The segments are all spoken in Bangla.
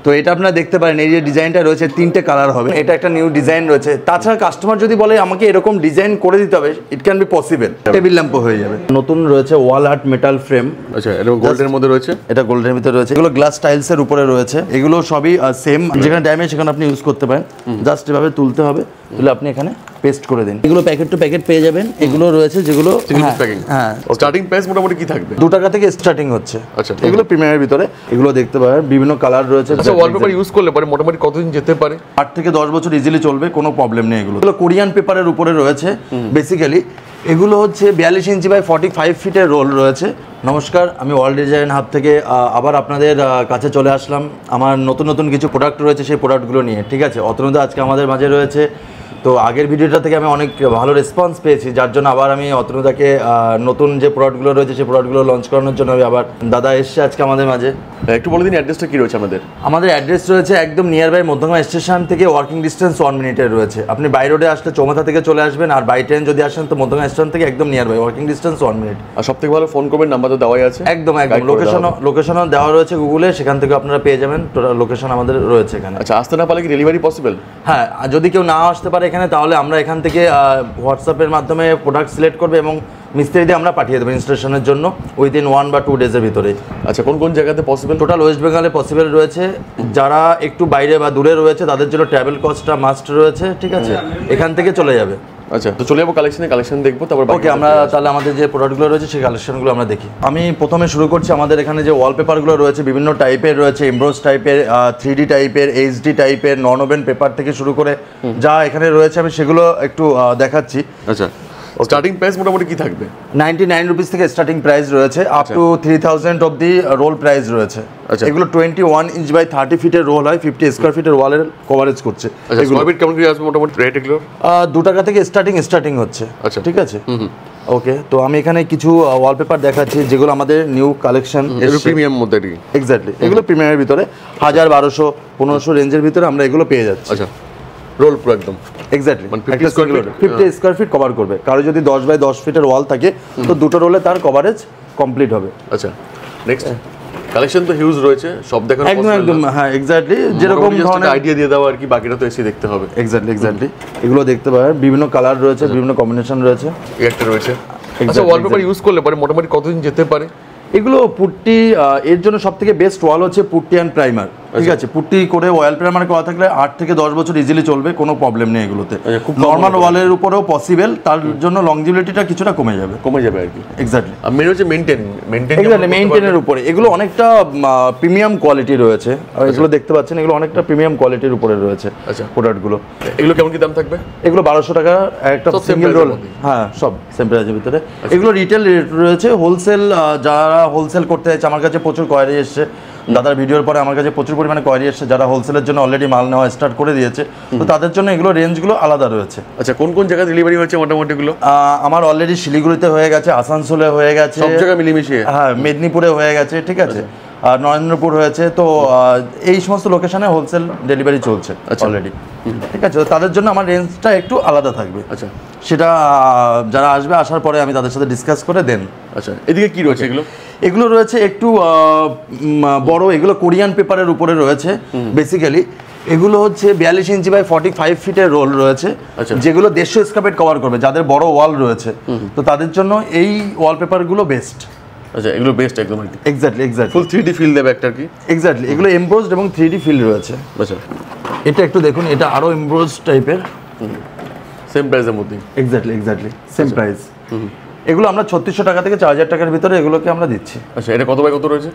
তো এটা আপনারা দেখতে পারেন, এই যে ডিজাইনটা রয়েছে 3টে কালার হবে, এটা একটা নিউ ডিজাইন রয়েছে। তাছাড়া কাস্টমার যদি বলে আমাকে এরকম ডিজাইন করে দিতে হবে, it can be possible, table ল্যাম্পও হয়ে যাবে। নতুন রয়েছে ওয়াল আর্ট মেটাল ফ্রেম। আচ্ছা, এটা গোল্ডের মধ্যে রয়েছে, এটা গোল্ডের ভিতরে রয়েছে। এগুলো গ্লাস টাইলসের উপরে রয়েছে, এগুলো সবই সেম, যেখানে ড্যামেজ সেখানে আপনি ইউজ করতে পারেন। জাস্ট এভাবে তুলতে হবে, তুলে আপনি এখানে পেস্ট করে দিন। এগুলো প্যাকেট টু প্যাকেট পেয়ে যাবেন। এগুলো রয়েছে যেগুলো হ্যাঁ, স্টার্টিং প্রাইস মোটামুটি কি থাকবে? 2 টাকা থেকে স্টার্টিং হচ্ছে। আচ্ছা, এগুলো প্রিমিয়ামের ভিতরে, এগুলো দেখতে পারেন বিভিন্ন কালার রয়েছে। আচ্ছা, ওয়ালপেপার ইউজ করলে পরে মোটামুটি কতদিন যেতে পারে? 8 থেকে 10 বছর ইজিলি চলবে, কোনো প্রবলেম নেই। এগুলো কোরিয়ান পেপারের উপরে রয়েছে বেসিক্যালি। এগুলো হচ্ছে 42 ইঞ্চি বাই 45 ফিটের রোল রয়েছে। নমস্কার, আমি ওয়ার্ল্ড ডিজাইন হাব থেকে আবার আপনাদের কাছে চলে আসলাম। আমার নতুন নতুন কিছু প্রোডাক্ট রয়েছে, সেই প্রোডাক্টগুলো নিয়ে। ঠিক আছে, অতনুদা আজকে আমাদের মাঝে রয়েছে। তো আগের ভিডিওটা থেকে আমি অনেক ভালো রেসপন্স পেয়েছি, যার জন্য আবার আমি অতনুদাকে নতুন যে প্রোডাক্টগুলো রয়েছে সেই প্রোডাক্টগুলো লঞ্চ করানোর জন্য আমি আবার দাদা এসছে আজকে আমাদের মাঝে। একটু বলে দিন অ্যাড্রেসটা কি রয়েছে আমাদের? আমাদের অ্যাড্রেস রয়েছে একদম নিয়ার বাই মধ্যমা স্টেশন থেকে ওয়াকিং ডিস্টেন্স 1 মিনিটের রয়েছে। আপনি বাই রোডে আসলে চৌমাথা থেকে চলে আসবেন, আর বাই ট্রেন যদি আসেন তো মধ্যমা স্টেশন থেকে একদম নিয়ার বাই ওয়াকিং ডিস্টেন্স 1 মিনিট। আর সবথেকে ভালো ফোন করবেন, নাম্বার তো দেওয়াই আছে। একদম লোকেশনও দেওয়া রয়েছে গুগলে, সেখান থেকে আপনারা পেয়ে যাবেন। টোটাল লোকেশন আমাদের রয়েছে এখানে। আচ্ছা, আসতে না পারলে কি ডেলিভারি পসিবল? হ্যাঁ, যদি কেউ না আসতে পারে এখানে, তাহলে আমরা এখান থেকে হোয়াটসঅ্যাপের মাধ্যমে প্রোডাক্ট সিলেক্ট করবে এবং মিস্ত্রি দিয়ে আমরা পাঠিয়ে দেবো ইনস্টলেশনের জন্য উইদিন 1 বা 2 ডেজের ভিতরে। আচ্ছা, কোন কোন জায়গাতে পসিবল? টোটাল ওয়েস্ট বেঙ্গলে পসিবল রয়েছে। যারা একটু বাইরে বা দূরে রয়েছে তাদের জন্য ট্রাভেল কস্টটা মাস্ট রয়েছে। ঠিক আছে, এখান থেকে চলে যাবে। আচ্ছা, তো চলে যাবো কালেকশন দেখবো, তারপর ওকে, আমরা তাহলে আমাদের যে প্রোডাক্টগুলো রয়েছে সেই কালেকশনগুলো আমরা দেখি। আমি প্রথমে শুরু করছি, আমাদের এখানে যে ওয়ালপেপারগুলো রয়েছে বিভিন্ন টাইপের রয়েছে, এমব্রোজ টাইপের, 3D টাইপের, HD টাইপের, নন ওভেন পেপার থেকে শুরু করে যা এখানে রয়েছে আমি সেগুলো একটু দেখাচ্ছি। আচ্ছা, স্টার্টিং প্রাইস মোটামুটি কি থাকবে? 99 রুপিস থেকে স্টার্টিং প্রাইস রয়েছে, আপ টু 3000 অবধি রোল প্রাইস রয়েছে। আচ্ছা, এগুলো 21 ইঞ্চ বাই 30 ফিটের রোল হয়, 50 স্কোয়ার ফিটের ওয়ালের কভারেজ করছে। আচ্ছা, স্কোয়ার ফিট কেমন কি আসবে মোটামুটি রেট এগুলো? 2 টাকা থেকে স্টার্টিং হচ্ছে। আচ্ছা, ঠিক আছে। ওকে, তো আমি এখানে কিছু ওয়ালপেপার দেখাচ্ছি যেগুলো আমাদের নিউ কালেকশন, প্রিমিয়াম মধ্যে। এক্স্যাক্টলি, এগুলো প্রিমিয়ামের ভিতরে 1000, 1200, 1500 রেঞ্জের ভিতরে আমরা এগুলো পেয়ে যাচ্ছি। আচ্ছা, রোল পুরো একদম এক্স্যাক্টলি 50 স্কোয়ার ফিট কভার করবে। কারো যদি 10 বাই 10 ফিটের ওয়াল থাকে তো দুটো রোলে তার কভারেজ কমপ্লিট হবে। আচ্ছা, নেক্সট কালেকশন তো হিউজ রয়েছে, সব দেখানো একদম হ্যাঁ, এক্স্যাক্টলি যেরকম ধরনের আইডিয়া দিয়ে দাও আর কি, বাকিটা তো এসে দেখতে হবে। এক্স্যাক্টলি এগুলো দেখতে পাবেন, বিভিন্ন কালার রয়েছে, বিভিন্ন কম্বিনেশন রয়েছে, একটা রয়েছে। আচ্ছা, ওয়ালপেপার ইউজ করলে পরে মোটামুটি কতদিন যেতে পারে? এগুলো পুট্টি, এর জন্য সব থেকে বেস্ট ওয়াল হচ্ছে পুট্টি অ্যান্ড প্রাইমার। ঠিক আছে, পুট্টি করে ওয়াল প্রাইমার করা থাকলে 8 থেকে 10 বছর ইজিলি চলবে, কোনো প্রবলেম নেই এগুলোতে। নর্মাল ওয়ালের উপরেও পসিবল, তার জন্য লংজিভিটিটা কিছুটা কমে যাবে আর কি। এক্স্যাক্টলি, আর মেন হচ্ছে মেইনটেনের উপরে। এগুলো অনেকটা প্রিমিয়াম কোয়ালিটি রয়েছে, এগুলো দেখতে পাচ্ছেন, এগুলো অনেকটা প্রিমিয়াম কোয়ালিটির উপরে রয়েছে। আচ্ছা, প্রোডাক্টগুলো এগুলো কেমন কি দাম থাকবে? এগুলো 1200 টাকা একটা সিঙ্গেল রোল। হ্যাঁ, সব সেম প্রাইসের ভিতরে। এগুলো রিটেল রেট রয়েছে। হোলসেল, যারা হোলসেল করতে চাইছে, আমার কাছে প্রচুর কোয়ারি এসছে, দাদার ভিডিওর পরে আমার কাছে প্রচুর পরিমাণে কোয়ারি এসছে, যারা হোলসেলের জন্য অলরেডি মাল নেওয়া স্টার্ট করে দিয়েছে, তো তাদের জন্য এগুলো রেঞ্জগুলো আলাদা রয়েছে। আচ্ছা, কোন কোন জায়গায় ডেলিভারি হচ্ছে মোটামুটি এগুলো? আমার অলরেডি শিলিগুড়িতে হয়ে গেছে, আসানসোলে হয়ে গেছে, সব জায়গায় মিলেমিশে। হ্যাঁ, মেদিনীপুরে হয়ে গেছে। ঠিক আছে, আর নরেন্দ্রপুর হয়েছে। তো এই সমস্ত লোকেশনে হোলসেল ডেলিভারি চলছে অলরেডি। ঠিক আছে, তাদের জন্য আমার রেঞ্জটা একটু আলাদা থাকবে। আচ্ছা, সেটা যারা আসবে, আসার পরে আমি তাদের সাথে ডিসকাস করে দেন। আচ্ছা, এদিকে কি রয়েছে? এগুলো রয়েছে একটু বড়, এগুলো কোরিয়ান পেপারের উপরে রয়েছে বেসিক্যালি। এগুলো হচ্ছে 42 ইঞ্চি বাই 45 ফিটের রোল রয়েছে, যেগুলো 150 স্কোয়ার ফিট কভার করবে। যাদের বড় ওয়াল রয়েছে তো তাদের জন্য এই ওয়ালপেপারগুলো বেস্ট। আচ্ছা, এগুলো বেস্ট একদম আর কি। এক্স্যাক্টলি ফুল 3D ফিল দেবে একটা কি। এক্স্যাক্টলি, এগুলো এমব্রোজড এবং 3D ফিল রয়েছে। আচ্ছা, এটা একটু দেখুন, এটা আরো এমব্রোজ টাইপের, সেম প্রাইসের মধ্যে। Exactly same price. এগুলো আমরা 3600 টাকা থেকে 4000 টাকার ভিতরে এগুলোকে আমরা দিচ্ছি। আচ্ছা, এটা কত বাই কত রয়েছে?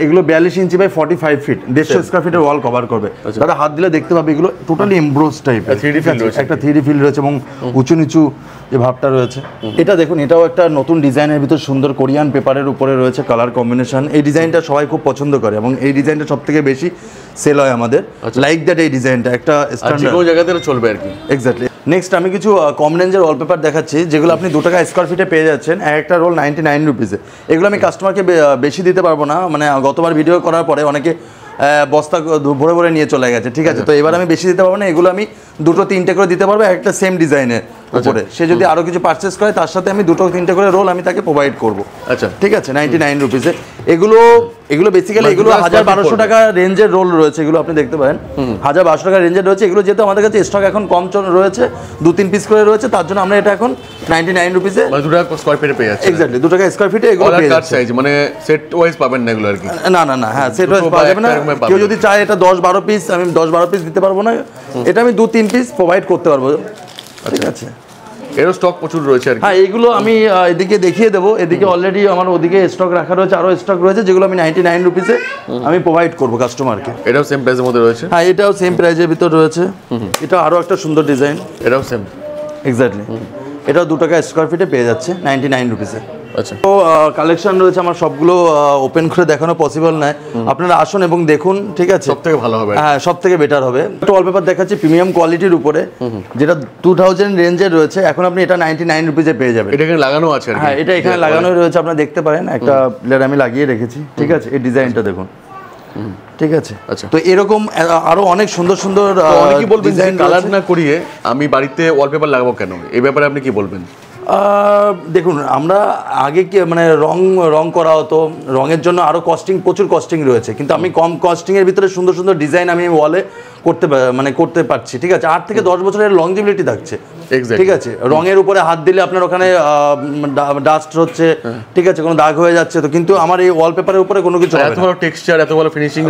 এগুলো 42 ইঞ্চি বাই 45 ফিট, 150 স্কোয়ার ফিটের ওয়াল কভার করবে। তারা হাত দিলে দেখতে পাবে এগুলো টোটালি এমব্রোজ টাইপের, 3D ফিল রয়েছে, একটা 3D ফিল রয়েছে এবং উঁচু নিচু যে ভাবটা রয়েছে। এটা দেখুন, এটাও একটা নতুন ডিজাইনের ভিতর সুন্দর কোরিয়ান পেপারের উপরে রয়েছে কালার কম্বিনেশন। এই ডিজাইনটা সবাই খুব পছন্দ করে এবং এই ডিজাইনটা সবথেকে বেশি সেল হয় আমাদের। লাইক দ্যাট, এই ডিজাইনটা একটা স্ট্যান্ডার্ড, কোনো জায়গাতে চলবে আর কি। এক্স্যাক্টলি। নেক্সট আমি কিছু কম রেঞ্জের ওয়ালপেপার দেখাচ্ছি, যেগুলো আপনি 2 টাকা স্কোয়ার ফিটে পেয়ে যাচ্ছেন, একটা রোল 99 রুপিসে। এগুলো আমি কাস্টমারকে বেশি দিতে পারবো না, মানে গতবার ভিডিও করার পরে অনেকে বস্তা ভরে ভরে নিয়ে চলে গেছে। ঠিক আছে, তো এবার আমি বেশি দিতে পারবো না, এগুলো আমি 2-3টে করে দিতে পারবো, একটা সেম ডিজাইনের উপরে, সে যদি আরো কিছু পারচেস করে তার সাথে আমি 2-3টে করে রোল আমি তাকে প্রোভাইড করব। আচ্ছা, ঠিক আছে, 99 রুপিসে। এগুলো বেসিক্যালি এগুলো 1000-1200 টাকা রেঞ্জের রোল রয়েছে, এগুলো আপনি দেখতে পারেন 1000-1200 টাকা রেঞ্জের রয়েছে। এগুলো যেহেতু আমাদের কাছে স্টক এখন কম রয়েছে, 2-3 পিস করে রয়েছে, তার জন্য আমরা এটা এখন 99 রুপিসে 2 টাকা স্কয়ার ফিটে পেয়ে যাচ্ছে। এক্স্যাক্টলি 2 টাকা স্কয়ার ফিটে এগুলো পেয়ে যাচ্ছে। সাইজ মানে সেট ওয়াইজ পাবেন না এগুলো আর কি? না, হ্যাঁ সেট ওয়াইজ পাওয়া যাবে না। কেউ যদি চায় এটা 10-12 পিস, আমি 10-12 পিস দিতে পারবো না, এটা আমি 2-3 পিস প্রোভাইড করতে পারবো। ঠিক আছে, এরও স্টক প্রচুর রয়েছে আর কি। হ্যাঁ, এইগুলো আমি এদিকে দেখিয়ে দেবো। এদিকে অলরেডি আমার ওদিকে স্টক রাখা রয়েছে, আরো স্টক রয়েছে যেগুলো আমি 99 রুপিসে আমি প্রোভাইড করবো কাস্টমারকে। এটাও সেম প্রাইসের মধ্যে রয়েছে? হ্যাঁ, এটাও সেম প্রাইসের ভিতর রয়েছে। এটা আরো একটা সুন্দর ডিজাইন। এটাও সেম এক্স্যাক্টলি, এটাও 2 টাকা স্কয়ার ফিটে পেয়ে যাচ্ছে 99 রুপিসে। আচ্ছা, তো কালেকশন রয়েছে আমার, সবগুলো ওপেন করে দেখানো পসিবল নয়, আপনারা আসুন এবং দেখুন। ঠিক আছে, সবথেকে ভালো হবে। হ্যাঁ, সবথেকে বেটার হবে। একটা ওয়ালপেপার দেখাচ্ছি প্রিমিয়াম কোয়ালিটির উপরে, যেটা 2000 রেঞ্জের রয়েছে, এখন আপনি এটা 99 রুপিসে পেয়ে যাবেন। এটা এখানে লাগানো আছে আর কি? হ্যাঁ, এটা এখানে লাগানো রয়েছে, আপনারা দেখতে পারেন। একটা প্লেয়ার আমি লাগিয়ে রেখেছি। ঠিক আছে, এই ডিজাইনটা দেখুন। ঠিক আছে, আচ্ছা, তো এরকম আরো অনেক সুন্দর সুন্দর কি বলবেন, কালার না করিয়ে আমি বাড়িতে ওয়ালপেপার লাগাবো কেন, এই ব্যাপারে আপনি কি বলবেন? দেখুন, আমরা আগে কি মানে রং করা হতো, রঙের জন্য আরো প্রচুর কস্টিং রয়েছে, কিন্তু আমি কম কস্টিং এর ভিতরে সুন্দর সুন্দর ডিজাইন আমি ওয়ালে করতে পারছি। ঠিক আছে, 8 থেকে 10 বছরের লংজিভিলিটি থাকছে। ঠিক আছে, রঙের উপরে হাত দিলে আপনার ওখানে ডাস্ট হচ্ছে, ঠিক আছে, কোনো দাগ হয়ে যাচ্ছে, তো কিন্তু আমার এই ওয়ালপেপারের উপরে কোনো কিছু হবে না। এত ভালো টেক্সচার, এত ভালো ফিনিশিং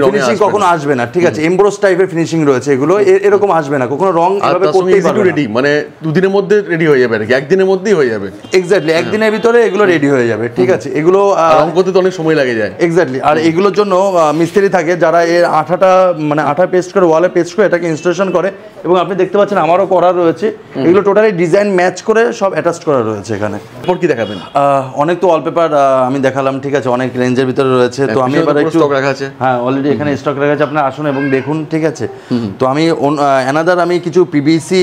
কখনো আসবে না। ঠিক আছে, এমব্রোস টাইপের ফিনিশিং রয়েছে, এগুলো এরকম আসবে না কখনো। রং এভাবে করতেই পারবে না। রেডি মানে 2 দিনের মধ্যে রেডি হয়ে যাবে আর কি, একদিনের মধ্যেই হয়ে যাবে। এক্স্যাক্টলি, একদিনের ভিতরে এগুলো রেডি হয়ে যাবে। ঠিক আছে, এগুলো রং করতে তো অনেক সময় লাগে যায়। এক্স্যাক্টলি, আর এগুলোর জন্য মিস্ত্রি থাকে যারা এর আঠা পেস্ট করে, ওয়ালে পেস্ট করে এটাকে ইনস্টলেশন করে, এবং আপনি দেখতে পাচ্ছেন আমারও করা রয়েছে। এগুলো টোটালি ডিজাইন ম্যাচ করে সব অ্যাটাচ করা রয়েছে এখানে। তারপর কি দেখাবেন? অনেক তো ওয়ালপেপার আমি দেখালাম। ঠিক আছে, অনেক রেঞ্জের ভিতরে রয়েছে, তো আমি এবার একটু স্টক রাখা আছে। হ্যাঁ, অলরেডি এখানে স্টক রাখা আছে, আপনারা আসুন এবং দেখুন। ঠিক আছে, তো আমি আমি কিছু পিভিসি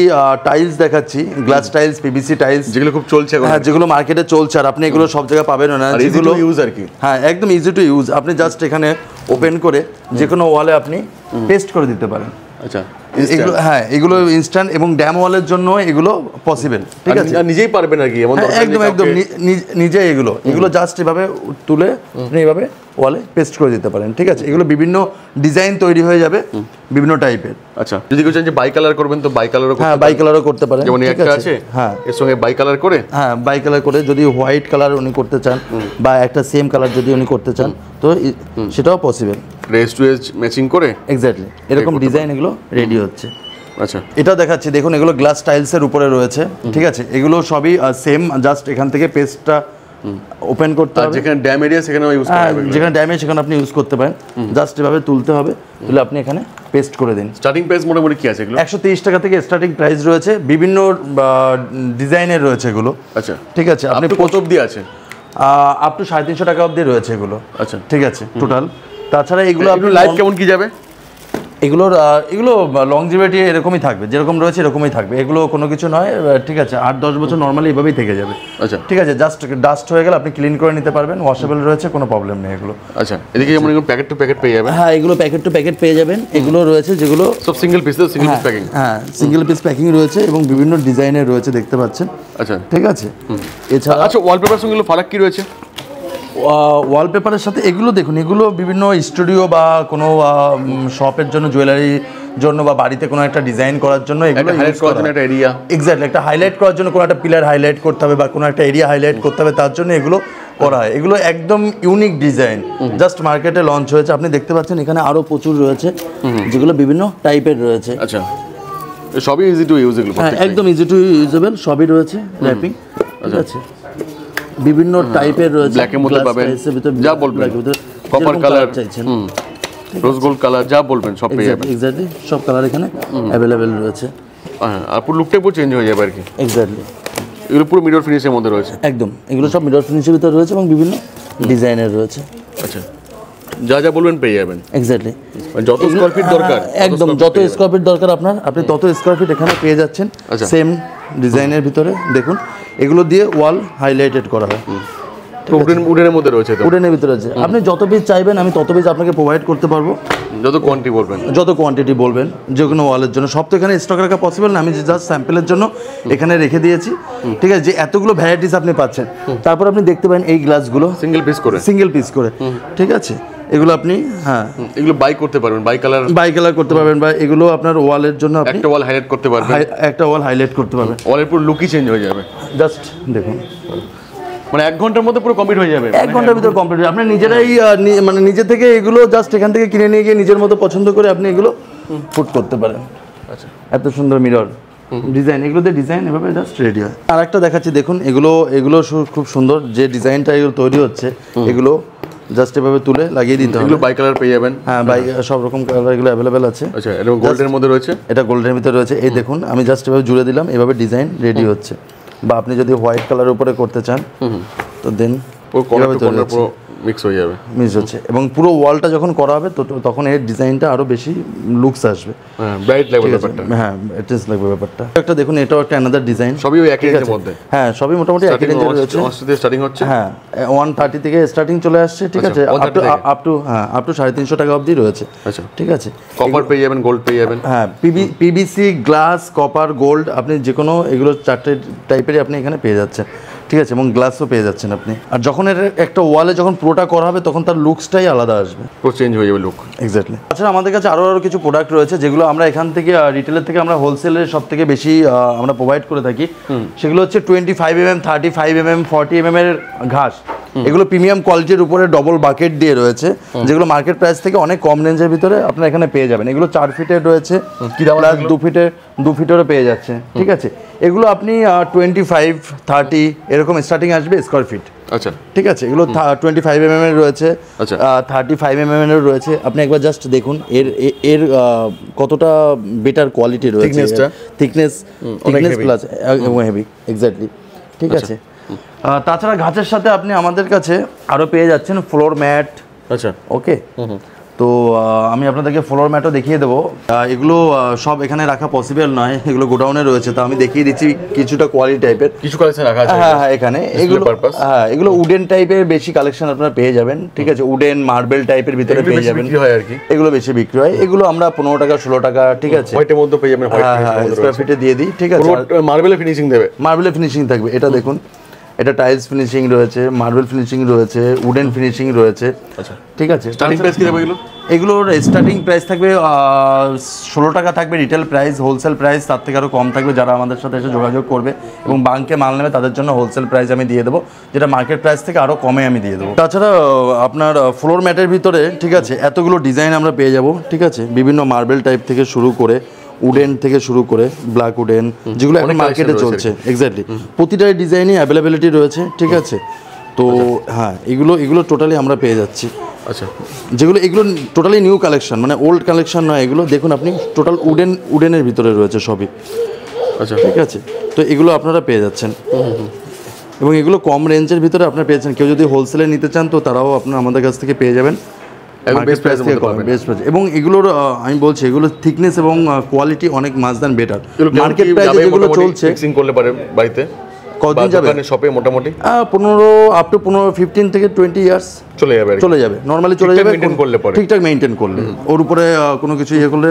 টাইলস দেখাচ্ছি, গ্লাস টাইলস, পিভিসি টাইলস, যেগুলো খুব চলছে এখন। হ্যাঁ, যেগুলো মার্কেটে চলছে, আর আপনি এগুলো সব জায়গায় পাবেন না, যেগুলো ইউজ আর কি। হ্যাঁ, একদম ইজি টু ইউজ। আপনি জাস্ট এখানে ওপেন করে যে কোনো ওয়ালে আপনি পেস্ট করে দিতে পারেন। আচ্ছা, এগুলো হ্যাঁ, এগুলো ইনস্ট্যান্ট, এবং ড্যাম ওয়ালের জন্য এগুলো পসিবল। ঠিক আছে, নিজেই পারবেন আর কি, এমন একদম নিজে এগুলো জাস্ট এভাবে তুলে আপনি এভাবে ওয়ালে পেস্ট করে দিতে পারেন। ঠিক আছে, এগুলো বিভিন্ন ডিজাইন তৈরি হয়ে যাবে বিভিন্ন টাইপের। আচ্ছা, যদি কেউ চান যে বাই কালার করবেন তো বাই কালারও করতে হ্যাঁ, বাই কালারও করতে পারেন। যেমন একটা আছে, হ্যাঁ, এর সঙ্গে বাই কালার করে, হ্যাঁ, বাই কালার করে যদি হোয়াইট কালার উনি করতে চান, বা একটা সেম কালার যদি উনি করতে চান, তো সেটাও possible. Race to edge matching করে এক্স্যাক্টলি এরকম ডিজাইন এগুলো রেডি হচ্ছে। আচ্ছা, এটা দেখাচ্ছি, দেখুন, এগুলো গ্লাস টাইলসের উপরে রয়েছে। ঠিক আছে, এগুলো সবই সেম, জাস্ট এখান থেকে পেস্টটা ওপেন করতে হবে। যেখানে ড্যাম এরিয়া সেখানে ইউজ করা যাবে, যেখানে ড্যামেজ সেখানে আপনি ইউজ করতে পারেন। জাস্ট এভাবে তুলতে হবে, তুলে আপনি এখানে পেস্ট করে দিন। স্টার্টিং প্রাইস মোটামুটি কি আছে এগুলো? 130 টাকা থেকে স্টার্টিং প্রাইস রয়েছে, বিভিন্ন ডিজাইনের রয়েছে এগুলো। আচ্ছা, ঠিক আছে, আপনি কত অবধি আছে? আপ টু 350 টাকা অবধি রয়েছে এগুলো। আচ্ছা, ঠিক আছে, টোটাল। তাছাড়া এগুলো আপনি লাইফ কেমন কি যাবে? এগুলো লংজিভিটি এরকমই থাকবে, যেরকম রয়েছে এরকমই থাকবে, এগুলো কোনো কিছু নয়। ঠিক আছে, 8-10 বছর নর্মালি এভাবেই থেকে যাবে। আচ্ছা, ঠিক আছে, জাস্ট ডাস্ট হয়ে গেলে আপনি ক্লিন করে নিতে পারবেন, ওয়াশেবল রয়েছে, কোনো প্রবলেম নেই এগুলো। আচ্ছা, এদিকে যেমন এগুলো প্যাকেট টু প্যাকেট পেয়ে যাবেন। হ্যাঁ, এগুলো প্যাকেট টু প্যাকেট পেয়ে যাবেন। এগুলো রয়েছে যেগুলো সব single piece, single piece packing. হ্যাঁ, সিঙ্গেল পিস প্যাকিং রয়েছে, এবং বিভিন্ন ডিজাইনের রয়েছে, দেখতে পাচ্ছেন। আচ্ছা, ঠিক আছে, এছাড়া আচ্ছা, ওয়ালপেপার সঙ্গে ফারাক কি রয়েছে? ওয়ালপেপারের সাথে এগুলো দেখুন, এগুলো বিভিন্ন স্টুডিও বা কোনো শপের জন্য, জুয়েলারি জন্য, বা বাড়িতে কোনো একটা ডিজাইন করার জন্য এগুলো হাইলাইট করার জন্য একটা এরিয়া। এক্স্যাক্টলি, একটা হাইলাইট করার জন্য কোনো একটা পিলার হাইলাইট করতে হবে, বা কোনো একটা এরিয়া হাইলাইট করতে হবে, তার জন্য এগুলো করা হয়। এগুলো একদম ইউনিক ডিজাইন, জাস্ট মার্কেটে লঞ্চ হয়েছে। আপনি দেখতে পাচ্ছেন এখানে আরও প্রচুর রয়েছে, যেগুলো বিভিন্ন টাইপের রয়েছে। আচ্ছা, সবই ইজি টু ইউজ এগুলো? হ্যাঁ, একদম ইজি টু ইউজেবল, সবই রয়েছে র্যাপিং। ঠিক আছে, বিভিন্ন টাইপের রয়েছে, ব্ল্যাকের মধ্যে পাবেন, যা বলবেন, কপার কালার চাইছেন, রোজ গোল্ড কালার, যা বলবেন সব পেয়ে যাবেন। এক্স্যাক্টলি, সব কালার এখানে অ্যাভেলেবেল রয়েছে। হ্যাঁ, আর পুরো লুকটাই পুরো চেঞ্জ হয়ে যাবে আর কি। এক্স্যাক্টলি, এগুলো পুরো মিরর ফিনিশের মধ্যে রয়েছে। একদম, এগুলো সব মিরর ফিনিশের ভিতরে রয়েছে, এবং বিভিন্ন ডিজাইনের রয়েছে। আচ্ছা, যা যা বলবেন পেয়ে যাবেন। এক্স্যাক্টলি, যত স্কয়ার ফিট দরকার, একদম যত স্কয়ার ফিট দরকার আপনি তত স্কয়ার ফিট এখানে পেয়ে যাচ্ছেন। সেম ডিজাইনের ভিতরে দেখুন, এগুলো দিয়ে ওয়াল হাইলাইটেড করা হয়। উডেনের মধ্যে রয়েছে তো? উডেনের ভিতরে আছে। আপনি যত পিস চাইবেন আমি তত পিস আপনাকে প্রোভাইড করতে পারবো, যত কোয়ান্টিটি বলবেন। যত কোয়ান্টিটি বলবেন, যে কোনো ওয়ালের জন্য। সব তো এখানে স্টক রাখা পসিবল না, আমি জাস্ট স্যাম্পলের জন্য এখানে রেখে দিয়েছি, ঠিক আছে। যে এতগুলো ভ্যারাইটিস আপনি পাচ্ছেন। তারপর আপনি দেখতে পারেন এই গ্লাসগুলো সিঙ্গেল পিস করে, ঠিক আছে। এগুলো আপনি এগুলো বাই করতে পারবেন, বাই কালার করতে পারবেন, বা এগুলো আপনার ওয়ালের জন্য আপনি একটা ওয়াল হাইলাইট করতে পারবেন, একটা ওয়াল হাইলাইট করতে পারবেন। ওয়ালের পুরো লুকই চেঞ্জ হয়ে যাবে। জাস্ট দেখুন, মানে 1 ঘন্টার মধ্যে পুরো কমপ্লিট হয়ে যাবে। 1 ঘন্টার ভিতরে কমপ্লিট। আপনি নিজেরাই মানে নিজে থেকে এগুলো জাস্ট এখান থেকে কিনে নিয়ে গিয়ে নিজের মতো পছন্দ করে আপনি এগুলো ফুট করতে পারেন। আচ্ছা, এত সুন্দর মিরর ডিজাইন, এগুলোতে ডিজাইন এভাবে জাস্ট রেডি হয়। আর একটা দেখাচ্ছি দেখুন, এগুলো খুব সুন্দর। যে ডিজাইনটা এগুলো তৈরি হচ্ছে, এগুলো জাস্ট এভাবে তুলে লাগিয়ে দিতে হবে। এগুলো বাই কালার পেয়ে যাবেন। হ্যাঁ, বাই সব রকম কালার এগুলো অ্যাভেলেবেল আছে। আচ্ছা, এটা গোল্ডের মধ্যে রয়েছে, এটা গোল্ডের ভিতরে রয়েছে। এই দেখুন, আমি জাস্ট এভাবে জুড়ে দিলাম, এভাবে ডিজাইন রেডি হচ্ছে। বা আপনি যদি হোয়াইট কালারের উপরে করতে চান তো দেন পুরো মিক্স হয়ে যাবে, মিক্স হচ্ছে। এবং পুরো ওয়ালটা যখন করা হবে তখন এর ডিজাইনটা আরো বেশি লুকস আসবে, ব্রাইট লাগবে ব্যাপারটা। হ্যাঁ, টেস্ট লাগবে ব্যাপারটা। একটা দেখুন, এটাও একটা আলাদা ডিজাইন, সবই ওই একই রেঞ্জের মধ্যে। হ্যাঁ, সবই মোটামুটি একই রেঞ্জে রয়েছে। স্টার্টিং হচ্ছে, হ্যাঁ, 130 থেকে স্টার্টিং চলে আসছে, ঠিক আছে। আপ টু 350 টাকা অবধি রয়েছে। আচ্ছা, ঠিক আছে। কপার পেয়ে যাবেন, গোল্ড পেয়ে যাবেন। হ্যাঁ, পিভিসি, গ্লাস, কপার, গোল্ড, আপনি যে কোনো এগুলো 4টে টাইপেরই আপনি এখানে পেয়ে যাচ্ছেন, ঠিক আছে। এবং গ্লাসও পেয়ে যাচ্ছেন আপনি। আর যখন এর একটা ওয়ালে যখন পুরোটা করা হবে তখন তার লুকসটাই আলাদা আসবে, পুরো চেঞ্জ হয়ে যাবে লুক। এক্স্যাক্টলি। তাছাড়া আমাদের কাছে আরও কিছু প্রোডাক্ট রয়েছে যেগুলো আমরা এখান থেকে রিটেলের থেকে আমরা হোলসেলের সব থেকে বেশি আমরা প্রোভাইড করে থাকি। সেগুলো হচ্ছে 25mm, 35mm, 40mm এর ঘাস। এগুলো প্রিমিয়াম কোয়ালিটির উপরে ডবল বাকেট দিয়ে রয়েছে, যেগুলো মার্কেট প্রাইস থেকে অনেক কম রেঞ্জের ভিতরে আপনারা এখানে পেয়ে যাবেন। এগুলো 4 ফিটের রয়েছে, প্লাস 2 ফিটেরও পেয়ে যাচ্ছে, ঠিক আছে। এগুলো আপনি 25, 30 এরকম স্টার্টিং আসবে স্কোয়ার ফিট। আচ্ছা, ঠিক আছে। এগুলো 25mm এর রয়েছে, 35mm এর রয়েছে। আপনি একবার জাস্ট দেখুন এর কতটা বেটার কোয়ালিটি রয়েছে, থিকনেস প্লাস হেভি, এক্স্যাক্টলি, ঠিক আছে। তাছাড়া ঘাসের সাথে আপনি আমাদের কাছে আরও পেয়ে যাচ্ছেন ফ্লোর ম্যাট। আচ্ছা, ওকে। তো আমি আপনাদেরকে ফ্লোর ম্যাটও দেখিয়ে দেবো। এগুলো সব এখানে রাখা পসিবল নয়, এগুলো গোডাউনে রয়েছে। তো আমি দেখিয়ে দিচ্ছি কিছুটা কোয়ালিটি টাইপের কিছু কালেকশন রাখা আছে। হ্যাঁ, এখানে এগুলো উডেন টাইপের বেশি কালেকশন আপনারা পেয়ে যাবেন, ঠিক আছে। উডেন, মার্বেল টাইপের ভিতরে পেয়ে যাবেন, এগুলো বেশি বিক্রি হয়। এগুলো আমরা 15 টাকা, 16 টাকা, ঠিক আছে। হোয়াইটের মধ্যে পেয়ে যাবেন, স্কোয়ার ফিটে দিয়ে দিই, ঠিক আছে। মার্বেলের ফিনিশিং দেবে, মার্বেলের ফিনিশিং থাকবে। এটা দেখুন, এটা টাইলস ফিনিশিং রয়েছে, মার্বেল ফিনিশিং রয়েছে, উডেন ফিনিশিং রয়েছে। আচ্ছা, ঠিক আছে। স্টার্টিং প্রাইস কি থাকবে এগুলো? এগুলোর স্টার্টিং প্রাইস থাকবে 16 টাকা থাকবে রিটেল প্রাইস। হোলসেল প্রাইস তার থেকে আরও কম থাকবে। যারা আমাদের সাথে এসে যোগাযোগ করবে এবং বাঙ্কে মাল নেবে তাদের জন্য হোলসেল প্রাইস আমি দিয়ে দেবো, যেটা মার্কেট প্রাইস থেকে আরও কমে আমি দিয়ে দেবো। তাছাড়া আপনার ফ্লোর ম্যাটের ভিতরে, ঠিক আছে, এতগুলো ডিজাইন আমরা পেয়ে যাব, ঠিক আছে। বিভিন্ন মার্বেল টাইপ থেকে শুরু করে, উডেন থেকে শুরু করে, ব্ল্যাক উডেন, যেগুলো এখন মার্কেটে চলছে, এক্স্যাক্টলি। প্রতিটা ডিজাইনই অ্যাভেলেবিলিটি রয়েছে, ঠিক আছে। তো হ্যাঁ, এগুলো টোটালি আমরা পেয়ে যাচ্ছি। আচ্ছা, এগুলো টোটালি নিউ কালেকশন, মানে ওল্ড কালেকশন নয়। এগুলো দেখুন, আপনি টোটাল উডেনের ভিতরে রয়েছে সবই। আচ্ছা, ঠিক আছে। তো এগুলো আপনারা পেয়ে যাচ্ছেন, এবং এগুলো কম রেঞ্জের ভিতরে আপনারা পেয়েছেন। কেউ যদি হোলসেলে নিতে চান তো তারাও আপনারা আমাদের কাছ থেকে পেয়ে যাবেন, বেস্ট প্রাইস। এবং এগুলোর আমি বলছি, এগুলোর থিকনেস এবং কোয়ালিটি অনেক মাছ দান বেটার। মার্কেট প্রাইসে যেগুলো চলছে, ফিক্সিং করলে পারে বাড়িতে কতদিন যাবে? শপে মোটামুটি 15 থেকে 20 ইয়ার্স চলে যাবে নরমালি, চলে যাবে ঠিকঠাক মেনটেন করলে। ওর উপরে কোনো কিছু ইয়ে করলে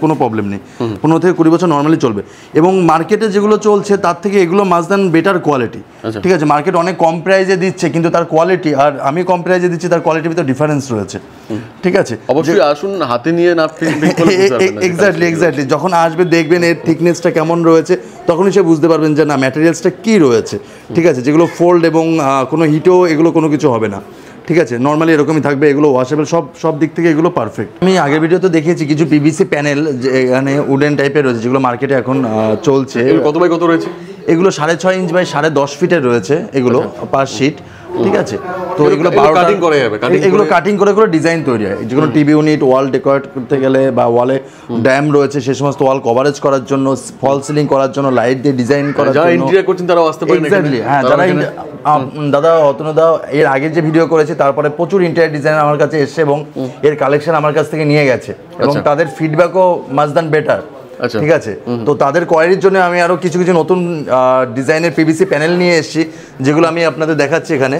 কোনো প্রবলেম নেই। 15 থেকে 20 বছর নরমালি চলবে। এবং মার্কেটে যেগুলো চলছে তার থেকে এগুলো মাছ দান বেটার কোয়ালিটি, ঠিক আছে। মার্কেট অনেক কম প্রাইসে দিচ্ছে, কিন্তু তার কোয়ালিটি, আর আমি কম প্রাইসে দিচ্ছি, তার কোয়ালিটির ভিতরে ডিফারেন্স রয়েছে, ঠিক আছে। অবশ্যই আসুন, হাতে নিয়ে না এক্স্যাক্টলি। যখন আসবে দেখবেন এর থিকনেসটা কেমন রয়েছে, তখনই সে বুঝতে পারবেন যে না, ম্যাটেরিয়ালসটা কী রয়েছে, ঠিক আছে। যেগুলো ফোল্ড এবং কোনো হিটও এগুলো কোনো কিছু হবে না, ঠিক আছে। নর্মালি এরকমই থাকবে। এগুলো ওয়াশেবল, সব দিক থেকে এগুলো পারফেক্ট। আমি আগের ভিডিওতে দেখিয়েছি কিছু পিভিসি প্যানেল যে এখানে উডেন টাইপের রয়েছে, যেগুলো মার্কেটে এখন চলছে। কত বাই কত রয়েছে? এগুলো 6.5 ইঞ্চ বাই 10.5 ফিটের রয়েছে, এগুলো পার শিট, ঠিক আছে। তো এগুলো কাটিং করা যাবে, এগুলো কাটিং করে ডিজাইন তৈরি হয়। যেগুলো টিভি ইউনিট, ওয়াল ডেকোরেট করতে গেলে, বা ওয়ালে ড্যাম রয়েছে সে সমস্ত ওয়াল কভারেজ করার জন্য, ফল সিলিং করার জন্য, লাইট দিয়ে ডিজাইন করার জন্য, যারা ইন্টেরিয়র করছেন তারাও আসতে পারেন। এক্স্যাক্টলি, হ্যাঁ। যারা দাদা অতনুদা এর আগে যে ভিডিও করেছে, তারপরে প্রচুর ইন্টেরিয়র ডিজাইন আমার কাছে এসছে এবং এর কালেকশন আমার কাছ থেকে নিয়ে গেছে, এবং তাদের ফিডব্যাকও মাচ দান বেটার, ঠিক আছে। তো তাদের কোয়ারির জন্য আমি আরো কিছু নতুন ডিজাইনের পিভিসি প্যানেল নিয়ে এসেছি, যেগুলো আমি আপনাদের দেখাচ্ছি এখানে।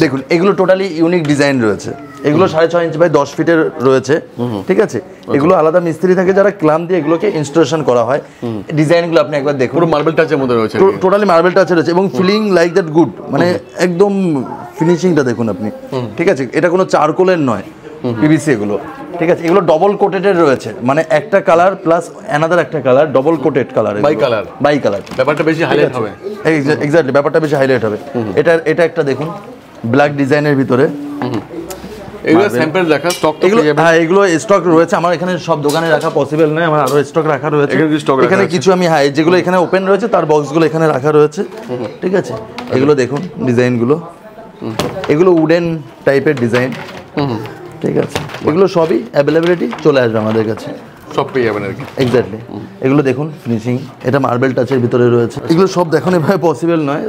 দেখুন এগুলো টোটালি ইউনিক ডিজাইন রয়েছে, এগুলো 6.5 ইঞ্চি বাই 10 ফিটের রয়েছে, ঠিক আছে। এগুলো আলাদা মিস্ত্রি থাকে যারা ক্লাম দিয়ে এগুলোকে ইনস্টলেশন করা হয়। ডিজাইনগুলো আপনি একবার দেখুন, পুরো মার্বেল টাচের মধ্যে রয়েছে, টোটালি মার্বেল টাচের রয়েছে এবং ফিলিং লাইক দ্যাট গুড, মানে একদম ফিনিশিংটা দেখুন আপনি, ঠিক আছে। এটা কোনো চারকোলের নয়, পিভিসি এগুলো, ঠিক আছে। এগুলো ডবল কোটেডের রয়েছে, মানে একটা কালার প্লাস অ্যানাদার একটা colour, double coated colour, bicolour, ব্যাপারটা বেশি হাইলাইট হবে। এক্স্যাক্টলি, ব্যাপারটা বেশি হাইলাইট হবে। এটা একটা দেখুন ব্ল্যাক ডিজাইনের ভিতরে, এগুলো স্যাম্পল রাখা স্টক তো পেয়ে যাবেন। হ্যাঁ এগুলো স্টক রয়েছে আমার এখানে, সব দোকানে রাখা পসিবল নয়, আমার আরো স্টক রাখা রয়েছে এখানে কিছু। আমি হ্যাঁ যেগুলো এখানে ওপেন রয়েছে তার বক্সগুলো এখানে রাখা রয়েছে, ঠিক আছে। এগুলো দেখুন ডিজাইনগুলো, এগুলো উডেন টাইপের ডিজাইন, ঠিক আছে। এগুলো সবই অ্যাভেলেবিলিটি চলে আসবে আমাদের কাছে, সব পেয়ে যাবেন আর কি। এক্স্যাক্টলি। এগুলো দেখুন ফিনিশিং, এটা মার্বেল টাচের ভিতরে রয়েছে। এগুলো সব দেখুন এভাবে পসিবল নয়,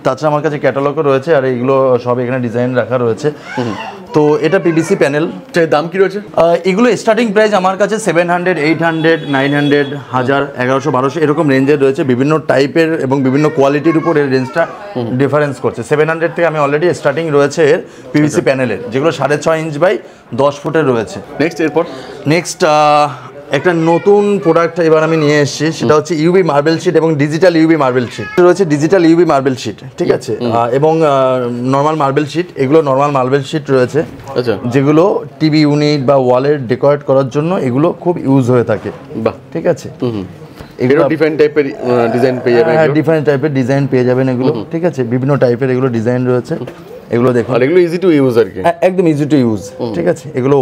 তাছাড়া আমার কাছে ক্যাটালগও রয়েছে, আর এগুলো সব এখানে ডিজাইন রাখা রয়েছে। তো এটা পিভিসি প্যানেল, দাম কি রয়েছে? এগুলো স্টার্টিং প্রাইস আমার কাছে 700, 800, 900, 1000, 1100, 1200 এরকম রেঞ্জের রয়েছে। বিভিন্ন টাইপের এবং বিভিন্ন কোয়ালিটির উপর এর রেঞ্জটা ডিফারেন্স করছে। 700 থেকে আমি অলরেডি স্টার্টিং রয়েছে এর পিভিসি প্যানেলের, যেগুলো 6.5 ইঞ্চ বাই 10 ফুটের রয়েছে। নেক্সট একটা নতুন প্রোডাক্ট এবার আমি নিয়ে এসেছি, সেটা হচ্ছে ইউবি মার্বেল শিট এবং ডিজিটাল ইউবি মার্বেল শিট রয়েছে। ডিজিটাল ইউবি মার্বেল শিট, ঠিক আছে, এবং নর্মাল মার্বেল শিট। এগুলো নর্মাল মার্বেল শিট রয়েছে, যেগুলো টিভি ইউনিট বা ওয়ালের ডেকোরেট করার জন্য এগুলো খুব ইউজ হয়ে থাকে, ঠিক আছে। এগুলো ডিফারেন্ট টাইপের ডিজাইন পেয়ে যাবেন, হ্যাঁ ডিফারেন্ট টাইপের ডিজাইন পেয়ে যাবেন এগুলো, ঠিক আছে। বিভিন্ন টাইপের এগুলো ডিজাইন রয়েছে, এগুলো দেখুন। আর এগুলো ইজি টু ইউজ আর কি, একদম ইজি টু ইউজ, ঠিক আছে। এগুলো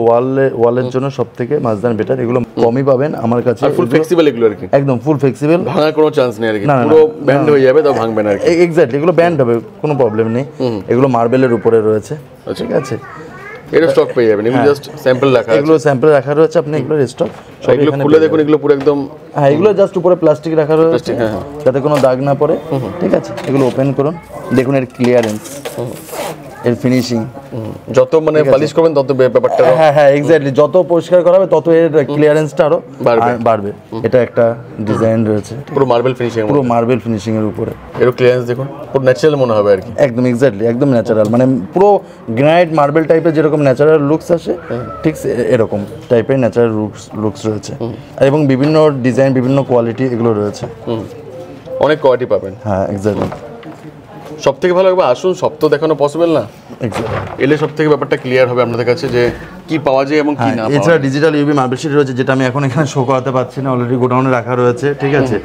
ওয়ালের জন্য সবথেকে মাঝদান বেটার, এগুলো কমই পাবেন আমার কাছে। ফুল ফ্লেক্সিবল এগুলো আর কি, একদম ফুল ফ্লেক্সিবল, ভাঙার কোনো চান্স নেই আর কি, পুরো ব্যান্ড হয়ে যাবে, তাও ভাঙবে না আর কি। এক্স্যাক্টলি, এগুলো ব্যান্ড হবে, কোনো প্রবলেম নেই। এগুলো মার্বেলের উপরে রয়েছে, ঠিক আছে। এর স্টক পেয়ে যাবেন, এগুলো জাস্ট স্যাম্পল রাখা আছে, এগুলো স্যাম্পল রাখা রয়েছে, আপনি এগুলো স্টক সব এখানে খুলে দেখুন। এগুলো পুরো একদম, হ্যাঁ এগুলো জাস্ট উপরে প্লাস্টিক রাখা রয়েছে যাতে কোনো দাগ না পড়ে, ঠিক আছে। এগুলো ওপেন করুন, দেখুন এর ক্লিয়ারেন্স, এর ফিনিশিং, যত মানে পলিশ করবেন তত ব্যাপারটা, হ্যাঁ এক্স্যাক্টলি, যত পরিষ্কার করা হবে তত এর ক্লিয়ারেন্সটা আরো বাড়বে। এটা একটা ডিজাইন রয়েছে, পুরো মার্বেল ফিনিশিং, পুরো মার্বেল ফিনিশিং এর উপরে। এর ক্লিয়ারেন্স দেখুন, পুরো ন্যাচারাল মনে হবে আর কি, একদম এক্স্যাক্টলি, একদম ন্যাচারাল, মানে পুরো গ্রানাইট মার্বেল টাইপের যেরকম ন্যাচারাল লুকস আসে, ঠিক এরকম টাইপের ন্যাচারাল লুকস রয়েছে। এবং বিভিন্ন ডিজাইন, বিভিন্ন কোয়ালিটি এগুলো রয়েছে, অনেক কোয়ালিটি পাবেন। হ্যাঁ এক্স্যাক্টলি। সব থেকে ভালো হবে আসুন, সব তো দেখানো পসিবল না, এলে সব থেকে ব্যাপারটা ক্লিয়ার হবে আপনাদের কাছে যে কি পাওয়া যায় এবং কি না। এছাড়া ডিজিটাল ইউবি মার্বেল শিট রয়েছে, যেটা আমি এখন এখানে শো করাতে পারছি না, অলরেডি গোডাউনে রাখা রয়েছে, ঠিক আছে।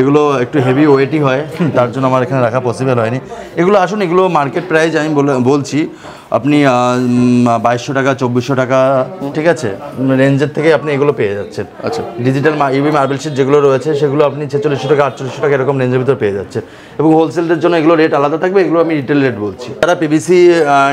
এগুলো একটু হেভি ওয়েটই হয়, তার জন্য আমার এখানে রাখা পসিবল হয়নি। এগুলো আসুন, এগুলো মার্কেট প্রাইস আমি বলছি আপনি 2200 টাকা, 2400 টাকা, ঠিক আছে, রেঞ্জের থেকে আপনি এগুলো পেয়ে যাচ্ছেন। আচ্ছা, ডিজিটাল ইউবি মার্বেল শিট যেগুলো রয়েছে সেগুলো আপনি 4600 টাকা, 4800 টাকা এরকম রেঞ্জের ভিতরে পেয়ে যাচ্ছেন। এবং হোলসেলের জন্য এগুলো রেট আলাদা থাকবে, এগুলো আমি রিটেল রেট বলছি। যারা পিভিসি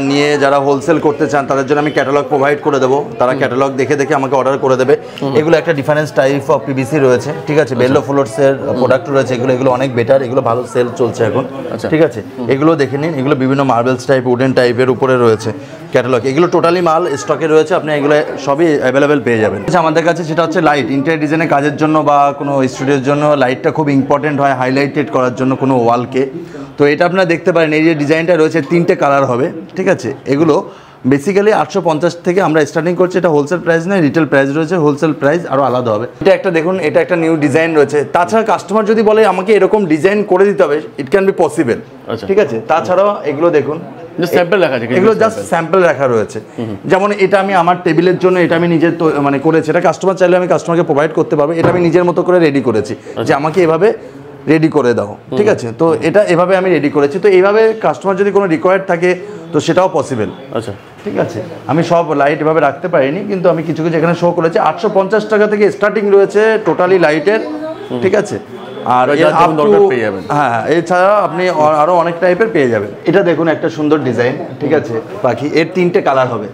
নিয়ে যারা হোলসেল করতে চান তাদের জন্য আমি ক্যাটালগ প্রোভাইড করে দেবো, তারা ক্যাটালগ দেখে দেখে আমাকে অর্ডার করে দেবে। এগুলো একটা ডিফারেন্স টাইপ অফ পিভিসি রয়েছে, ঠিক আছে। বেল্লো ফ্লোরসের প্রোডাক্ট রয়েছে, এগুলো অনেক বেটার, এগুলো ভালো সেল চলছে এখন, ঠিক আছে। এগুলো দেখে নিন, এগুলো বিভিন্ন মার্বেলস টাইপ, উডেন টাইপের উপরে রয়েছে ক্যাটালগ। এগুলো টোটালি মাল স্টকে রয়েছে, আপনি এগুলো সবই অ্যাভেলেবেল পেয়ে যাবেন আমাদের কাছে। সেটা হচ্ছে লাইট, ইন্টেরিয়র ডিজাইনের কাজের জন্য বা কোনো স্টুডিওর জন্য লাইটটা খুব ইম্পর্টেন্ট হয়, হাইলাইটেড করার জন্য কোনো ওয়ালকে। তো এটা আপনারা দেখতে পারেন, এই যে ডিজাইনটা রয়েছে 3টে কালার হবে, ঠিক আছে। এগুলো বেসিক্যালি 850 থেকে আমরা স্টার্টিং করছি, এটা হোলসেল প্রাইস নয়, রিটেল প্রাইস রয়েছে, হোলসেল প্রাইস আরও আলাদা হবে। এটা একটা দেখুন, এটা একটা নিউ ডিজাইন রয়েছে। তাছাড়া কাস্টমার যদি বলে আমাকে এরকম ডিজাইন করে দিতে হবে, ইট ক্যান বি পসিবল, ঠিক আছে। তাছাড়াও এগুলো দেখুন, স্যাম্পল রাখা আছে, এগুলো জাস্ট স্যাম্পল রাখা রয়েছে। যেমন এটা আমি আমার টেবিলের জন্য এটা আমি নিজের মানে করেছি, এটা কাস্টমার চাইলে আমি কাস্টমারকে প্রোভাইড করতে পারবো। এটা আমি নিজের মতো করে রেডি করেছি, যে আমাকে এভাবে রেডি করে দাও, ঠিক আছে। তো এটা এভাবে আমি রেডি করেছি। তো এইভাবে কাস্টমার যদি কোনো রিকোয়ার্ড থাকে তো সেটাও পসিবল, আচ্ছা, ঠিক আছে। আমি সব লাইট এভাবে রাখতে পারিনি, কিন্তু আমি কিছু কিছু এখানে শো করেছি। 850 টাকা থেকে স্টার্টিং রয়েছে টোটালি লাইটের, ঠিক আছে। আর হ্যাঁ, এছাড়া আপনি আরও অনেক টাইপের পেয়ে যাবেন। এটা দেখুন একটা সুন্দর ডিজাইন, ঠিক আছে, পাখি। এর 3টে কালার হবে,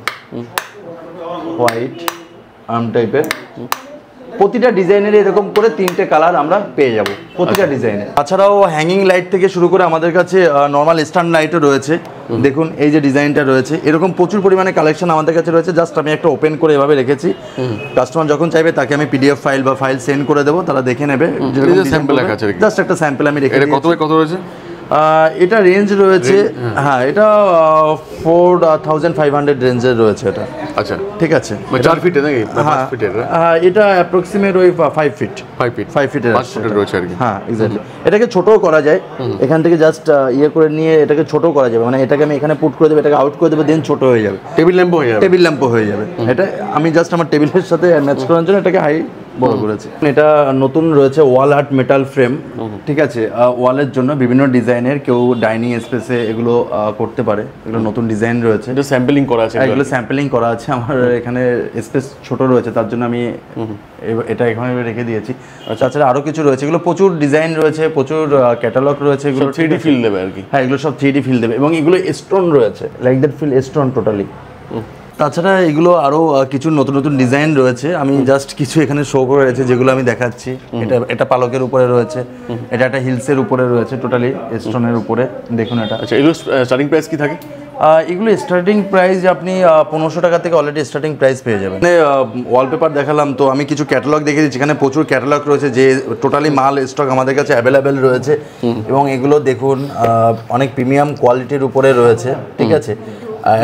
হোয়াইট, আর্ম টাইপের। প্রতিটা ডিজাইনের এরকম করে 3টে কালার আমরা পেয়ে যাব প্রতিটা ডিজাইনে। তাছাড়াও হ্যাঙ্গিং লাইট থেকে শুরু করে আমাদের কাছে নর্মাল স্ট্যান্ড লাইটও রয়েছে। দেখুন এই যে ডিজাইনটা রয়েছে, এরকম প্রচুর পরিমাণে কালেকশন আমাদের কাছে রয়েছে। জাস্ট আমি একটা ওপেন করে এভাবে রেখেছি, কাস্টমার যখন চাইবে তাকে আমি পিডিএফ ফাইল বা ফাইল সেন্ড করে দেবো, তারা দেখে নেবে। জাস্ট একটা স্যাম্পল আমি রেখে। কত কত রয়েছে? এটা রেঞ্জ রয়েছে, হ্যাঁ এটা 4500 রেঞ্জের রয়েছে এটা। আচ্ছা ঠিক আছে, 4 ফিটে নাকি 5 ফিটের? হ্যাঁ এটা অ্যাপ্রক্সিমেট ওই 5 ফিট 5 ফিটের 5 ফিটের রয়েছে আর কি। হ্যাঁ এক্স্যাক্টলি। এটাকে ছোটও করা যায়, এখান থেকে জাস্ট ইয়ে করে নিয়ে এটাকে ছোট করা যাবে, মানে এটাকে আমি এখানে পুট করে দেবো, এটাকে আউট করে দেবো, দেন ছোট হয়ে যাবে, টেবিল ল্যাম্প হয়ে যাবে। টেবিল ল্যাম্পও হয়ে যাবে। এটা আমি জাস্ট আমার টেবিলের সাথে ম্যাচ করার জন্য এটাকে হাই বড় করেছি। এটা নতুন রয়েছে ওয়াল আর্ট মেটাল ফ্রেম, ঠিক আছে, ওয়ালের জন্য বিভিন্ন ডিজাইনের, কেউ ডাইনিং স্পেসে এগুলো করতে পারে, এগুলো নতুন ডিজাইন রয়েছে, এটা স্যাম্পলিং করা আছে, এগুলো স্যাম্পলিং করা আছে। আমার এখানে স্পেস ছোট রয়েছে, তার জন্য আমি এটা এখানে রেখে দিয়েছি। তাছাড়া আরও কিছু রয়েছে, এগুলো প্রচুর ডিজাইন রয়েছে, প্রচুর ক্যাটালগ রয়েছে, এগুলো 3D ফিল দেবে আর কি। হ্যাঁ এগুলো সব 3D ফিল দেবে, এবং এগুলো স্টোন রয়েছে, like that fill stone totally. তাছাড়া এগুলো আরও কিছু নতুন নতুন ডিজাইন রয়েছে, আমি জাস্ট কিছু এখানে শো করে রয়েছে যেগুলো আমি দেখাচ্ছি। এটা পালকের উপরে রয়েছে, এটা একটা হিলসের উপরে রয়েছে, টোটালি স্টোনের উপরে, দেখুন এটা। আচ্ছা এগুলো স্টার্টিং প্রাইস কি থাকে? এগুলো স্টার্টিং প্রাইস আপনি 1500 টাকা থেকে অলরেডি স্টার্টিং প্রাইস পেয়ে যাবেন। ওয়ালপেপার দেখালাম, তো আমি কিছু ক্যাটালগ দেখে দিচ্ছি, এখানে প্রচুর ক্যাটালগ রয়েছে, যে টোটালি মাল স্টক আমাদের কাছে অ্যাভেলেবেল রয়েছে, এবং এগুলো দেখুন অনেক প্রিমিয়াম কোয়ালিটির উপরে রয়েছে, ঠিক আছে।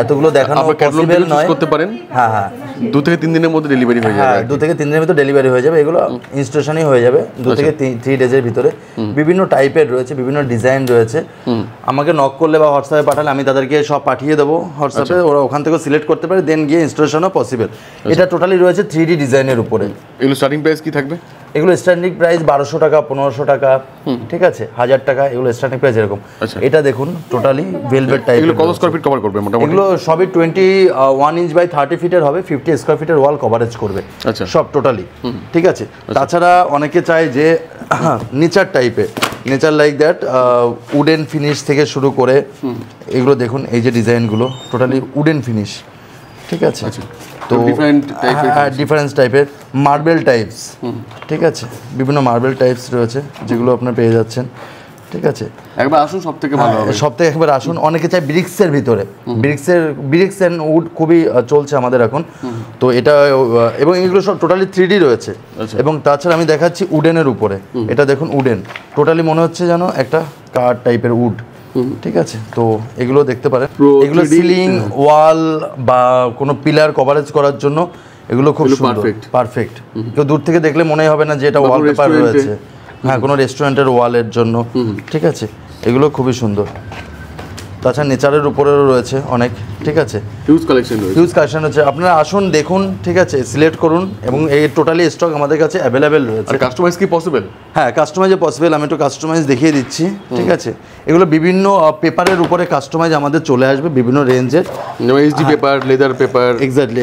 এতগুলো দেখানো পসিবল নয়, করতে পারেন। হ্যাঁ হ্যাঁ 2 থেকে 3 দিনের মধ্যে ডেলিভারি হয়ে যাবে। 2 থেকে 3 দিনের ভিতরে ডেলিভারি হয়ে যাবে, এগুলো ইনস্টলেশনই হয়ে যাবে 2 থেকে 3 ডেজের ভিতরে। বিভিন্ন টাইপের রয়েছে, বিভিন্ন ডিজাইন রয়েছে, আমাকে নক করলে বা হোয়াটসঅ্যাপে পাঠালে আমি তাদেরকে সব পাঠিয়ে দেবো হোয়াটসঅ্যাপে, ওরা ওখান থেকে সিলেক্ট করতে পারে, দেন গিয়ে ইনস্টলেশনও পসিবল। এটা টোটালি রয়েছে 3D ডিজাইনের উপরে। এগুলো স্টার্টিং প্রাইস কি থাকবে? এগুলো স্ট্যান্ডিং প্রাইস 1200 টাকা, 1500 টাকা, ঠিক আছে, 1000 টাকা, এগুলো স্টার্টিং প্রাইস এরকম। এটা দেখুন টোটালি ভেলভেট টাইপ। এগুলো কত স্কয়ার ফিট কভার করবে মোটামুটি? এগুলো সবই 21 ইঞ্চ বাই 30 ফিটের হবে, 50 স্কয়ার ফিটের ওয়াল কভারেজ করবে সব টোটালি, ঠিক আছে। তাছাড়া অনেকে চায় যে নেচার টাইপের, nature like that wooden finish থেকে শুরু করে, এগুলো দেখুন এই যে ডিজাইনগুলো টোটালি উডেন ফিনিশ, ঠিক আছে। তো ডিফারেন্স টাইপের মার্বেল টাইপস, ঠিক আছে, বিভিন্ন মার্বেল টাইপস রয়েছে যেগুলো আপনার পেয়ে যাচ্ছেন, ঠিক আছে। একবার আসুন, সব থেকে ভালো হবে, সব থেকে একবার আসুন। অনেকে চাই ব্রিক্সের ভিতরে, ব্রিক্স এন্ড উড খুবই চলছে আমাদের এখন, তো এটা এবং এগুলো সব টোটালি 3D রয়েছে। এবং তাছাড়া আমি দেখাচ্ছি উডেনের উপরে, এটা দেখুন উডেন, টোটালি মনে হচ্ছে যেন একটা কাঠ টাইপের উড, ঠিক আছে। তো এগুলো দেখতে পারেন, এগুলো সিলিং ওয়াল বা কোনো পিলার কভারেজ করার জন্য এগুলো খুব সুন্দর, পারফেক্ট। কেউ দূর থেকে দেখলে মনে হবে না যে এটা ওয়ালপেপার রয়েছে, হ্যাঁ কোনো রেস্টুরেন্টের ওয়ালের জন্য, ঠিক আছে। এগুলো খুবই সুন্দর। তাছাড়া নেচারের উপরেও রয়েছে অনেক, ঠিক আছে, হিউজ কালেকশন রয়েছে। আপনারা আসুন, দেখুন, ঠিক আছে, সিলেক্ট করুন, এবং এই টোটালি স্টক আমাদের কাছে অ্যাভেলেবেল রয়েছে। কাস্টমাইজ কি পসিবল? হ্যাঁ কাস্টমাইজ পসিবল, আমি একটু কাস্টমাইজ দেখিয়ে দিচ্ছি, ঠিক আছে। এগুলো বিভিন্ন পেপারের উপরে কাস্টমাইজ আমাদের চলে আসবে, বিভিন্ন রেঞ্জের, HD paper, leather paper, exactly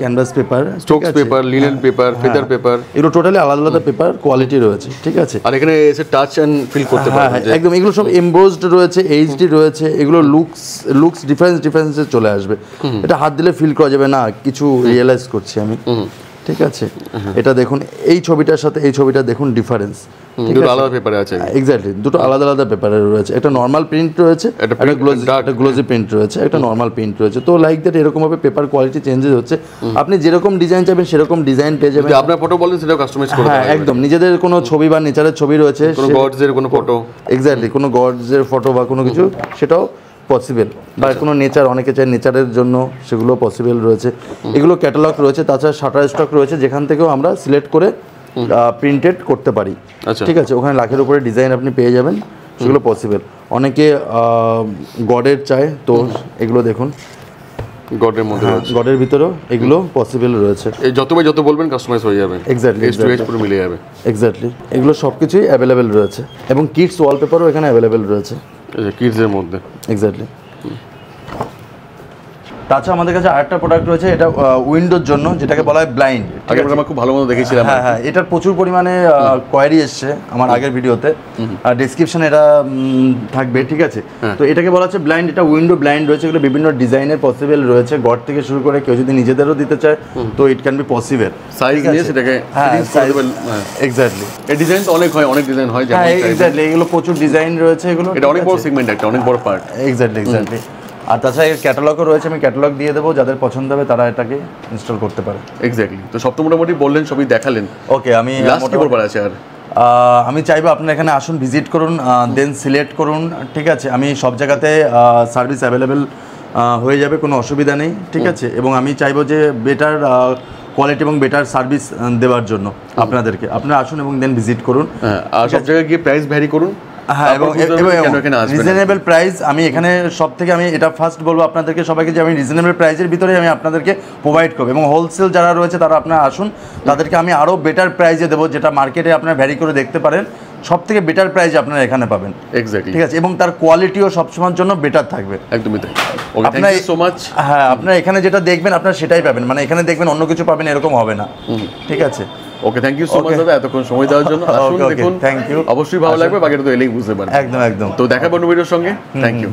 canvas paper, Stokes paper, linen paper, feather paper, এগুলো টোটালি আলাদা আলাদা পেপার কোয়ালিটি রয়েছে, ঠিক আছে। আর এখানে এসে টাচ এন্ড ফিল করতে পারবেন, একদম। এগুলো সব এমবোসড রয়েছে, এইচডি রয়েছে, এগুলো লুকস ডিফারেন্সে চলে আসবে, এটা হাত দিলে ফিল করা যাবে না, কিছু রিয়েলাইজ করছি আমি, ঠিক আছে। এটা দেখুন এই ছবিটার সাথে এই ছবিটা দেখুন ডিফারেন্স, দুটো আলাদা পেপারে আছে, এক্স্যাক্টলি দুটো আলাদা আলাদা পেপারে রয়েছে, একটা নর্মাল প্রিন্ট রয়েছে, একটা গ্লোজি প্রিন্ট রয়েছে, একটা নর্মাল প্রিন্ট রয়েছে। তো লাইক দ্যাট এরকম ভাবে পেপার কোয়ালিটি চেঞ্জেস হচ্ছে, আপনি যেরকম ডিজাইন চাইবেন সেরকম ডিজাইন পেয়ে যাবেন। আপনার ফটো বলেন সেটাও কাস্টমাইজ করে দেওয়া হ্যাঁ একদম। নিজেদের কোনো ছবি বা নেচারের ছবি রয়েছে, কোনো গডসের কোনো ফটো, এক্স্যাক্টলি কোনো গডসের ফটো বা কোনো কিছু, সেটাও পসিবল। বা কোনো নেচার, অনেকে চায় নেচারের জন্য, সেগুলো পসিবল রয়েছে। এগুলো ক্যাটালগ রয়েছে, তাছাড়া শাটার স্টক রয়েছে, যেখান থেকেও আমরা সিলেক্ট করে প্রিন্টেড করতে পারি, ঠিক আছে। ওখানে লাখের উপরে ডিজাইন আপনি পেয়ে যাবেন, সেগুলো পসিবল। অনেকে গডের চায়, তো এগুলো দেখুন গডের মধ্যে রয়েছে, গডের ভিতরেও এগুলো পসিবল রয়েছে। এই যত বলবেন কাস্টমাইজ হয়ে যাবে, এক্স্যাক্টলি পুরো মিলে যাবে, এক্স্যাক্টলি। এগুলো সব কিছুই অ্যাভেলেবেল রয়েছে, এবং কিডস ওয়ালপেপারও এখানে অ্যাভেলেবেল রয়েছে, কিডসের মধ্যে, এক্স্যাক্টলি। তাছাড়া আমাদের কাছে আরেকটা প্রোডাক্ট রয়েছে, এটা উইন্ডোর জন্য, যেটাকে বলা হয় ব্লাইন্ড। আগে আমরা খুব ভালো মতো দেখেছিলাম। হ্যাঁ হ্যাঁ, এটার প্রচুর পরিমাণে কোয়ারি এসছে আমার আগের ভিডিওতে, আর ডেসক্রিপশনে এটা থাকবে, ঠিক আছে। তো এটাকে বলা হচ্ছে ব্লাইন্ড, এটা উইন্ডো ব্লাইন্ড রয়েছে, এগুলো বিভিন্ন ডিজাইনের পসিবল রয়েছে, গড থেকে শুরু করে কেউ যদি নিজেদেরও দিতে চায় তো ইট ক্যান বি পসিবল। সাইজ নিয়ে সেটাকে এক্স্যাক্টলি। এই ডিজাইন তো অনেক ডিজাইন হয়, হ্যাঁ এক্স্যাক্টলি। এগুলো প্রচুর ডিজাইন রয়েছে, এগুলো এটা অনেক বড় সেগমেন্ট, একটা অনেক বড় পার্ট, এক্স্যাক্টলি। আর তাছাড়া এর ক্যাটালগও রয়েছে, আমি ক্যাটালগ দিয়ে দেবো, যাদের পছন্দ হবে তারা এটাকে ইনস্টল করতে পারে। এক্স্যাক্টলি। তো সব তো মোটামুটি বললেন, সবই দেখালেন। ওকে, আমি লাস্ট কি বলবার আছে? আর আমি চাইবো আপনারা এখানে আসুন, ভিজিট করুন, দেন সিলেক্ট করুন, ঠিক আছে। আমি সব জায়গাতে সার্ভিস অ্যাভেলেবেল হয়ে যাবে, কোনো অসুবিধা নেই, ঠিক আছে। এবং আমি চাইবো যে বেটার কোয়ালিটি এবং বেটার সার্ভিস দেওয়ার জন্য আপনাদেরকে। আপনারা আসুন এবং দেন ভিজিট করুন। আর সব জায়গায় গিয়ে প্রাইস ভ্যারি করুন। হ্যাঁ, এবং রিজনেবল প্রাইস, আমি এখানে সব থেকে আমি এটা ফার্স্ট বলবো আপনাদেরকে সবাইকে যে আমি রিজনেবল প্রাইসের ভিতরে আমি আপনাদেরকে প্রোভাইড করবো। এবং হোলসেল যারা রয়েছে তারা আপনারা আসুন, তাদেরকে আমি আরও বেটার প্রাইসে দেবো, যেটা মার্কেটে আপনারা ভ্যারি করে দেখতে পারেন। সব থেকে বেটার প্রাইসে আপনারা এখানে পাবেন, এক্স্যাক্টলি, ঠিক আছে। এবং তার কোয়ালিটিও সবসময়ের জন্য বেটার থাকবে। একদমই তাই। ওকে, থ্যাংক ইউ সো মাচ। হ্যাঁ, আপনারা এখানে যেটা দেখবেন আপনারা সেটাই পাবেন, মানে এখানে দেখবেন অন্য কিছু পাবেন এরকম হবে না, ঠিক আছে। ওকে, থ্যাংক ইউ সো মাচ দাদা, এতক্ষণ সময় দেওয়ার জন্য। আসুন, দেখুন, থ্যাংক ইউ। অবশ্যই ভালো লাগবে, বাকিটা তো এলেই বুঝতে পারবেন। একদম একদম। তো দেখাবো অন্য ভিডিওর সঙ্গে। Thank you.